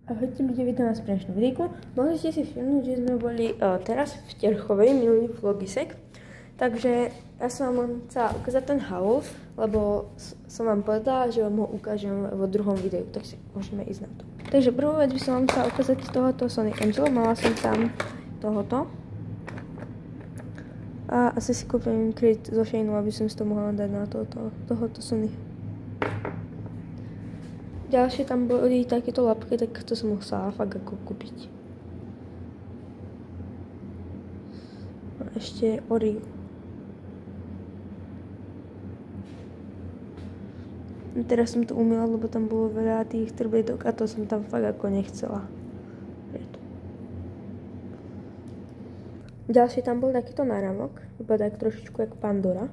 Ahojte ľudia, vítam vás pri dnešnom videjku. Mohli ste si všimnúť, že sme boli teraz v Terchovej, minulý vlogisek. Takže ja som vám chcela ukázať ten house, lebo som vám povedala, že vám ho ukážem vo druhom videu, tak si môžeme ísť na to. Takže prvú vec by som vám chcela ukázať tohoto Sony Angelo, mala som tam tohoto. A asi si kúpim kryt zo Sheinu, aby som si to mohla dať na tohoto Sony. Ďalšie tam boli takéto lapky, tak to som musela fakt ako kúpiť. A ešte Oreo. Teraz som to umýla, lebo tam bolo veľa tých trbliedok a to som tam fakt ako nechcela. Preto. Ďalšie tam bol takýto náramok, vypadá trošičku jak Pandora.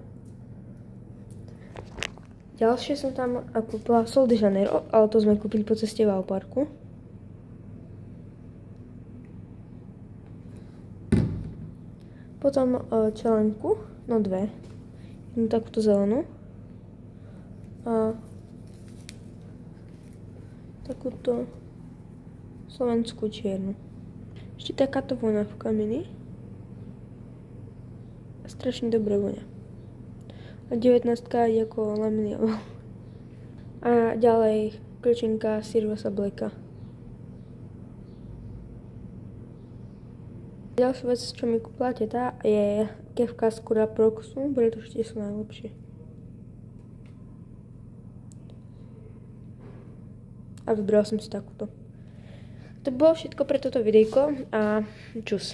Ďalšie som tam kúpila Sol de Janeiro, ale to sme kúpili po ceste v Auparku. Potom čelenku, no dve. Jednu takúto zelenú. A takúto slovenskú čiernu. Ešte takáto voňa v kameni. Strašne dobrá voňa. A 19 je ako lemon. A ďalej kľúčinka Sirva Sableka. Ďalšia vec, čo mi kúpila teta, je kefka z Cura Proxu, pretože tie sú najlepšie. A vybrala som si takúto. To bolo všetko pre toto videjko a čus.